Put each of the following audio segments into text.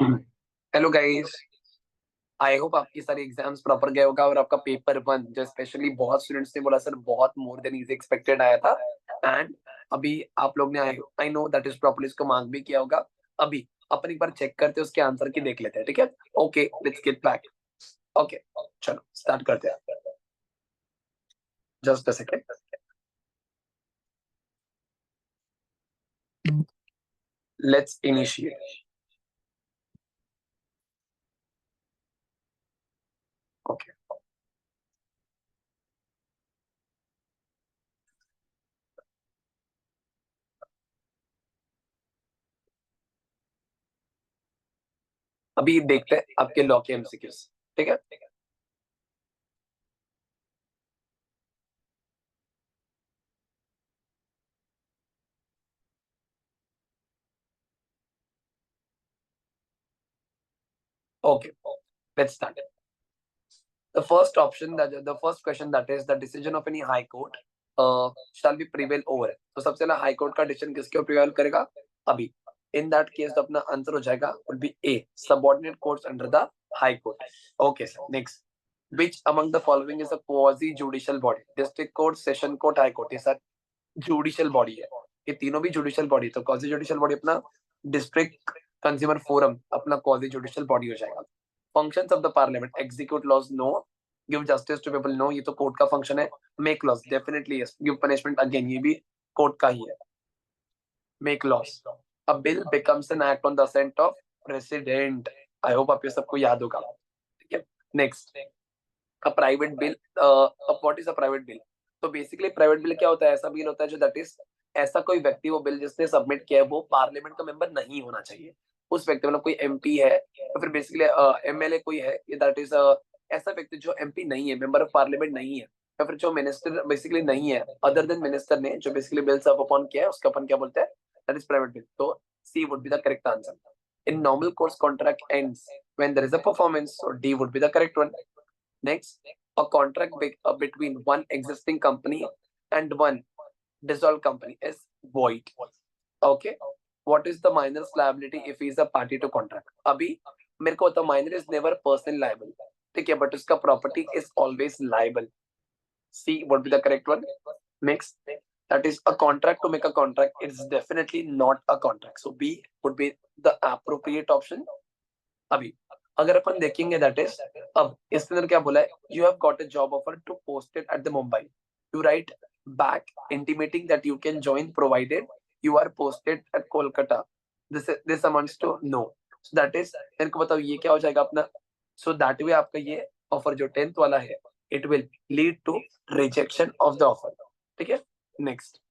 Hello guys. I hope आपकी सारी exams proper गए होगा और आपका पेपर वन जो स्पेशली बहुत स्टूडेंट्स ने बोला सर बहुत मोर देन इज एक्सपेक्टेड आया था। एंड अभी आप लोग ने I know that is properly इसको मार्क भी किया होगा। अभी अपन एक बार चेक करते हैं उसके आंसर की देख लेते हैं, ठीक है? Okay, let's get back. Okay, चलो स्टार्ट करते हैं। Just a second, let's initiate. Okay, अभी देखते हैं आपके लॉ के एमसीक्यूज, ठीक है? Okay, let's start. The first option, that the first question, that is the decision of any high court shall be prevail over। तो सबसे पहला हाई कोर्ट का डिसीजन किसके ऊपर प्रिवेल करेगा? अभी इन दैट केस तो अपना आंसर हो जाएगा would be a, subordinate courts under the high court. Okay sir, next. Which among the following is a quasi judicial body? District court, session court, high court. ये sir judicial body है, ये तीनों भी judicial body. तो quasi judicial body अपना district consumer forum अपना quasi judicial body हो जाएगा। Functions of the parliament, execute laws no, give justice to people no, ये तो कोर्ट का फंक्शन है। Make laws definitely yes, give punishment again, ये भी कोर्ट का ही है। Make laws. A bill becomes an act on the assent of president. I hope आप ये सबको याद होगा, ठीक है? Next, a private bill. What is a private bill? तो बेसिकली प्राइवेट बिल क्या होता है? ऐसा बिल होता है जो दैट इज ऐसा कोई व्यक्ति, वो बिल जिसने सबमिट किया है वो पार्लियामेंट का मेंबर नहीं होना चाहिए। उस व्यक्ति, मतलब कोई एमपी है तो फिर बेसिकली एमएलए कोई है, ये दैट इज ऐसा व्यक्ति जो एमपी नहीं है, मेंबर ऑफ पार्लियामेंट नहीं है, या फिर जो मिनिस्टर बेसिकली नहीं है, अदर देन मिनिस्टर ने जो बेसिकली बिल सब अपॉन किया है उसका अपन क्या बोलते हैं? That is private bill. तो C would be the correct answer. In normal course contract ends when there is a performance, so D would be the correct one. Next, a contract between one existing company and one dissolved company is void. Okay. What is the minor's liability if he is a party to contract? अभी मेरे को बताओ, minor is never personally liable, ठीक है, but उसका property is always liable. C would be the correct one. Next, that is a contract to make a contract. It is definitely not a contract. So B would be the appropriate option. अभी अगर अपन देखेंगे that is, अब इसके अंदर क्या बोला है? You have got a job offer to posted at the Mumbai, you write back intimating that you can join provided you are posted at Kolkata. This amounts to no. So that is, मेरे को बताओ ये क्या हो जाएगा अपना? सो दैट वे आपका ये ऑफर जो 10th वाला है, it will lead to rejection of the offer, ठीक है? Next,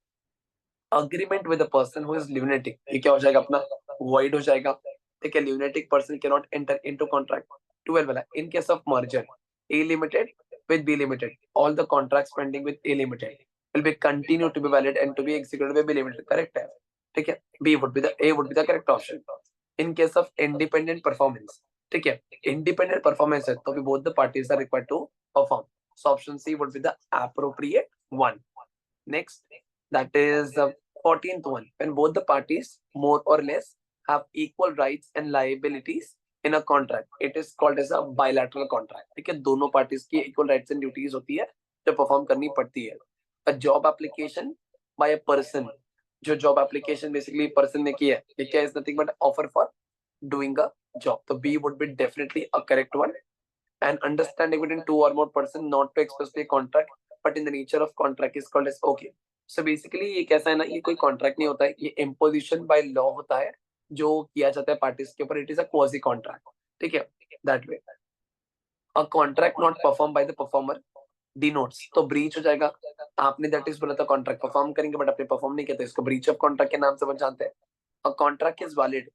agreement with a person who is lunatic, ये क्या हो जाएगा अपना? वॉइड हो जाएगा, ठीक है? Lunatic person can not enter into contract. 12 वाला, in case of merger A limited with B limited, all the contracts pending with A limited will be continue to be valid and to be executed by B limited, correct है? ठीक है? B would be the A would be the correct option. In case of independent performance, ठीक है, independent performance है तो भी both the parties are required to perform, so option C would be the appropriate one. Next, that is the 14th one. When both the parties more or less have equal rights and liabilities in a contract, it is called as a bilateral contract. ठीक है, दोनों parties की equal rights and duties होती है जो perform करनी पड़ती है। A job application by a person, जो job application basically person ने की है, ये क्या is nothing but offer for doing a job. तो B would be definitely a correct one. And understanding between two or more person not to expressly contract, but in the nature of contract is called as okay. So basically ये कैसा है ना, ये कोई contract नहीं होता है, ये इम्पोजिशन बाय लॉ होता है जो किया जाता है पार्टीज के ऊपर। It is a quasi contract, ठीक है? That way a contract not perform by the performer denotes, तो ब्रीच हो जाएगा। आपने दैट इज बोला था कॉन्ट्रैक्ट परफॉर्म करेंगे बट आपने परफॉर्म नहीं किया, तो इसको ब्रीच ऑफ कॉन्ट्रैक्ट के नाम से बन जानते हैं। A contract is valid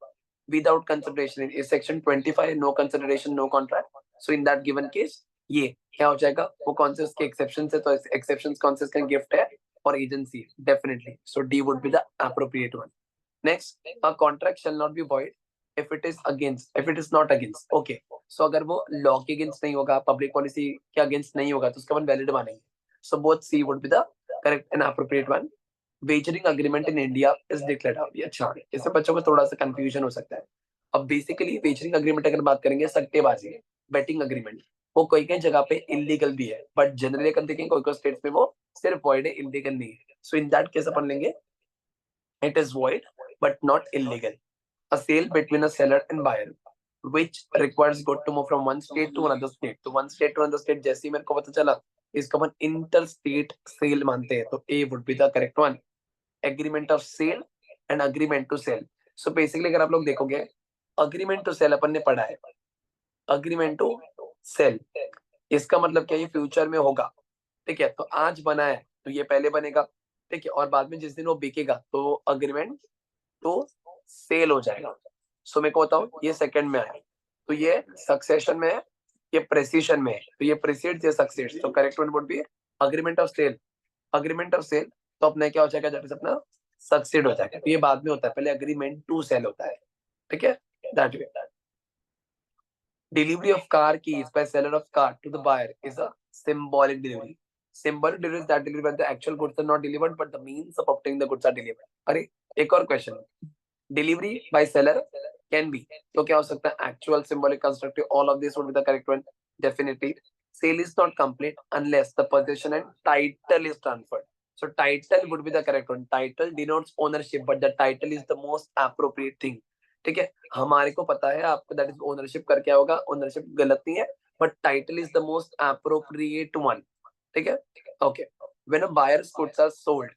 without consideration is section 25, no consideration no contract. So in that given case ये क्या हो जाएगा? वो कौन से उसके एक्सेप्शन है? तो एक्सेप्शन कौन से इसका गिफ्ट है और agency definitely. So D would be the appropriate one. Next, a contract shall not be void if it is against, if it is not against. Okay, so अगर वो लॉ के अगेंस्ट नहीं होगा, पब्लिक पॉलिसी के against नहीं होगा, तो उसका अपन वैलिड मानेंगे। So both C would be the correct and appropriate one. Wagering agreement in India is declared out, ये अच्छा है, इससे बच्चों को थोड़ा सा कंफ्यूजन हो सकता है। अब बेसिकली वेचरिंग अग्रीमेंट अगर बात करेंगे, सट्टेबाजी, बेटिंग अग्रीमेंट, वो कोई कई जगह पे इलीगल भी है, बट जनरली अगर देखेंगे कोई कोई स्टेट्स में वो सिर्फ वॉइड है, इलीगल नहीं है. सो इन दैट केस अपन लेंगे it is void but not illegal. A sale between a seller and buyer which requires good to move from one state to another state. तो one state to another state जैसे ही मेरे को पता चला इसको अपन inter state sale मानते हैं, तो A would be the correct one. Agreement of sale and agreement to sell. So basically अगर आप लोग देखोगे, अग्रीमेंट टू सेल अपन ने पढ़ा है, अग्रीमेंट टू सेल इसका मतलब क्या, ये फ्यूचर में होगा. ठीक है, तो आज बना है तो ये पहले बनेगा. ठीक है, और बाद में जिस दिन वो बिकेगा तो अग्रीमेंट टू सेल हो जाएगा. सो मेरे को बताओ, ये सेकंड में है तो ये सक्सेशन में है, ये प्रेसिशन में है तो ये प्रेसिड्स, ये सक्सेड्स. तो correct one would be agreement of sale. Agreement of sale तो अपने क्या हो जाएगा, जब अपना सक्सेड हो जाएगा. तो ये बाद में होता है, पहले अग्रीमेंट टू सेल होता है. ठीक है, that way. Delivery of car keys by seller of car to the buyer is a symbolic delivery. Symbolic delivery is that delivery when the actual goods are not delivered, but the means of obtaining the goods are delivered. अरे एक और question, delivery by seller can be, तो क्या हो सकता है, actual, symbolic, constructive, all of this would be the correct one. Definitely sale is not complete unless the position and title is transferred. So title would be the correct one. Title denotes ownership, but the title is the most appropriate thing. ठीक है, हमारे को पता है, आपको that is ownership कर क्या होगा, ओनरशिप गलत नहीं है, but title is the most appropriate one. ठीक है, okay. When a buyers goods are sold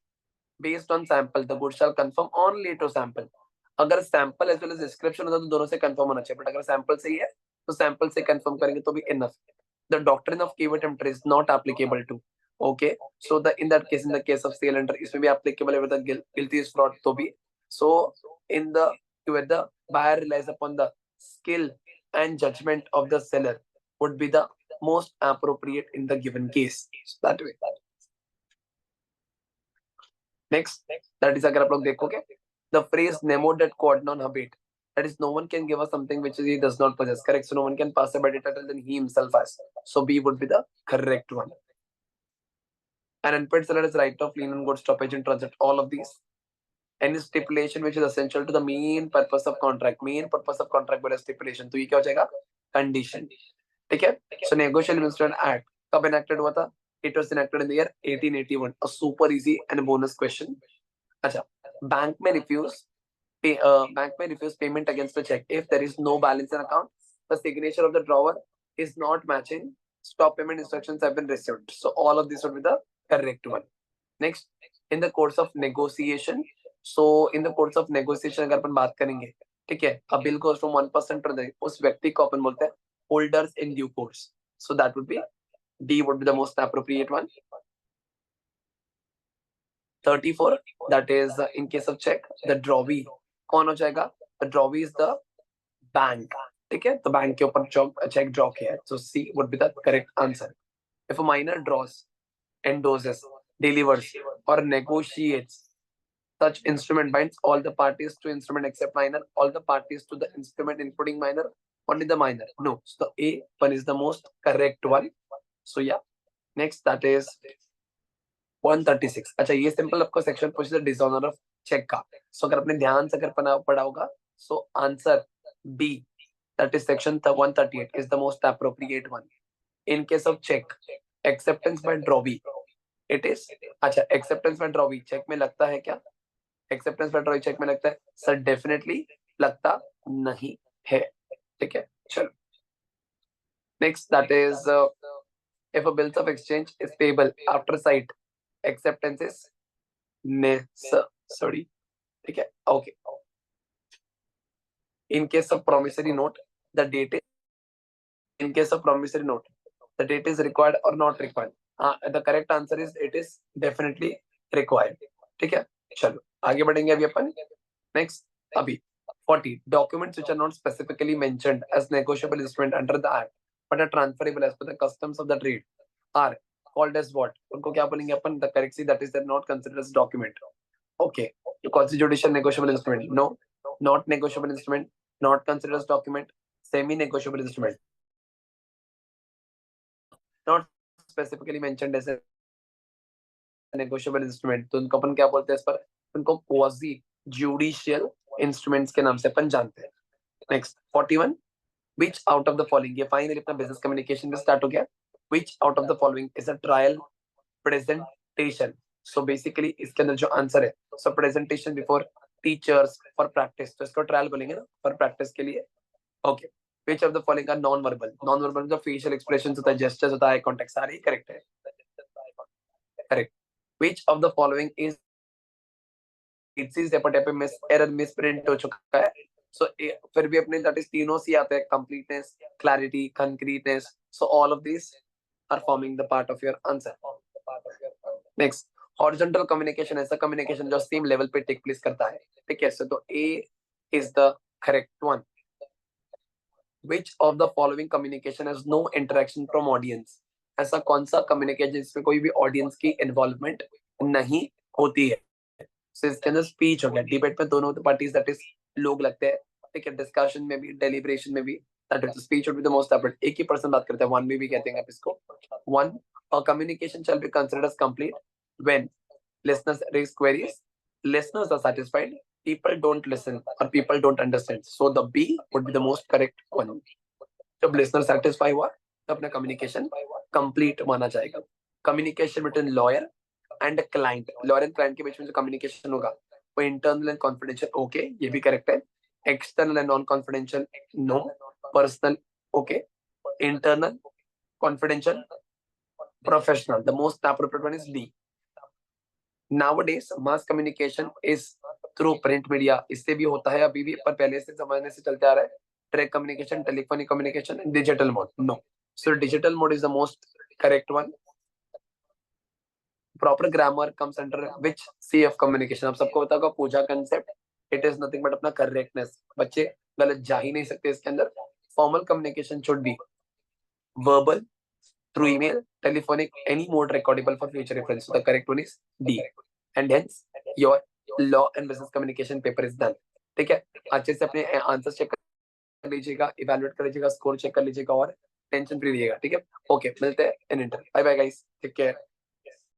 based on sample, the goods shall conform only to sample. अगर sample as well as description होता तो दोनों से कंफर्म होना चाहिए, बट अगर सैंपल सही है तो सैंपल से कंफर्म करेंगे तो भी enough. The doctrine of keyword entry is not applicable to. Okay, so the in the case of sale enter, इसमें भी applicable है with the guilty is fraud तो भी. So in the where the buyer relies upon the skill and judgment of the seller would be the most appropriate in the given case. That way. Next, that is अगर आप लोग देखोगे, the phrase nemo dat quod non habet, that is no one can give us something which he does not possess. Correct. So no one can pass a better title than he himself has. So B would be the correct one. An unpaid seller has right of lien on goods, stoppage in transit. All of these. Any stipulation which is essential to the main purpose of contract. Main purpose of contract बोले stipulation. तो ये क्या हो जाएगा? Condition. ठीक है? So Negotiable Instrument Act कब enacted हुआ था? It was enacted in the year 1881. A super easy and bonus question. अच्छा, bank may refuse payment against the check if there is no balance in account. The signature of the drawer is not matching. Stop payment instructions have been received. So all of this would be the correct one. Next, in the course of negotiation. So in the course of negotiation अगर अपन बात करेंगे, ठीक है, a bill goes from one person to the उस व्यक्ति को अपन बोलते हैं holders in due course. So that would be D would be the most appropriate one. 34, that is in case of check, the drawee कौन हो जाएगा? The drawee is the bank. ठीक है, तो बैंक के ऊपर check draw किया है, so C would be the correct answer. If a minor draws, endorses, delivers, or negotiates such instrument, binds all the parties to instrument except minor, all the parties to the instrument including minor, only the minor. No, so the A one is the most correct one. So yeah, next that is 136. अच्छा, ये simple आपको section पूछ दिया dishonour of check का. सो अगर आपने ध्यान से अगर पढ़ा होगा, so answer B, that is section 138 is the most appropriate one. In case of check, acceptance by drawee, it is अच्छा, acceptance by drawee check में लगता है क्या? Acceptance by drawee check में लगता है सर? डेफिनेटली लगता नहीं है. ठीक है, चलो. Next, that is if a bills of exchange is payable after sight, acceptance is necessary. ठीक है, okay. In case of promissory note, the date is, in case of promissory note, the date is required or not required? The correct answer is it is definitely required. ठीक है, चलो आगे बढ़ेंगे अभी अपन. Next, अभी 40 documents which are not specifically mentioned as negotiable instrument under the act but are transferable as per the customs of the trade are called as what? उनको क्या बोलेंगे अपन? The correct, that is, they're not considered as document. Okay, quasi-judicial negotiable instrument, no. Not negotiable instrument, not considered as document. Semi-negotiable instrument, not specifically mentioned as a negotiable instrument. तो उनको अपन क्या बोलते हैं इस पर? उनको quasi-judicial instruments के नाम से अपन जानते हैं. Next 41, which out of the following, ये फाइनली अपना बिजनेस कम्युनिकेशन में स्टार्ट हो गया. Which out of the following is a trial presentation. So basically इसके अंदर जो आंसर है, so presentation before teachers for practice, तो इसको ट्रायल बोलेंगे ना, फॉर प्रैक्टिस के लिए. Okay. Which of the following are non verbal, non verbal जो फेशियल एक्सप्रेशन होता है, जेस्चर्स होता है, आई कॉन्टेक्ट, सारे करेक्ट है. Correct. Which of the following is, पे मिस एरर मिस प्रिंट हो चुका है. सो फिर भी अपने दैट इज तीनों सी आते हैं, completeness, clarity, concreteness. So all of this are forming the part of your answer. Next, horizontal communication ऐसा कम्युनिकेशन जो सेम लेवल पे टेक प्लेस करता है. ठीक है, तो A is the correct one. Which of the following communication has no interaction from audience, ऐसा कौन सा कम्युनिकेशन जिसमें कोई भी ऑडियंस की इन्वॉल्वमेंट नहीं होती है. सो इसके अंदर स्पीच हो गया. डिबेट में दोनों पार्टीज दैट इज लोग लगते हैं. ठीक है, डिस्कशन में भी, डेलिब्रेशन में भी, that is speech would be the most important. एक ही पर्सन बात करता है, वन में भी कहते हैं आप इसको. One, a communication shall be considered as complete when listeners raise queries, listeners are satisfied, people don't listen or people don't understand. So the B would be the most correct one. जब listener satisfy हुआ तो अपना communication complete माना जाएगा. Communication between lawyer and client, lawyer and client के बीच में जो communication होगा वो internal and confidential, okay, ये भी correct है. External and non confidential, no. Personal, okay. Internal, confidential, professional. The most appropriate one is D. Nowadays mass communication is through print media. इससे भी होता है अभी भी, पर पहले से जमाने से चलते आ रहा है. Direct communication, telephonic communication, and digital mode. No. So digital mode is the most correct one. Proper grammar comes under which C of communication. आप सबको पता होगा पूजा concept. It is nothing but अपना correctness. बच्चे गलत जा ही नहीं सकते इसके अंदर. Formal communication should be verbal, through email, telephonic, any mode recordable for future reference. So the correct one is D. And hence your law and business communication paper is done. ठीक है, अच्छे से अपने आंसर चेक कर लीजिएगा, evaluate कर लीजिएगा, score check कर लीजिएगा और टेंशन फ्री रहिएगा. ठीक है, ओके, मिलते हैं in interview. Bye bye guys, take care.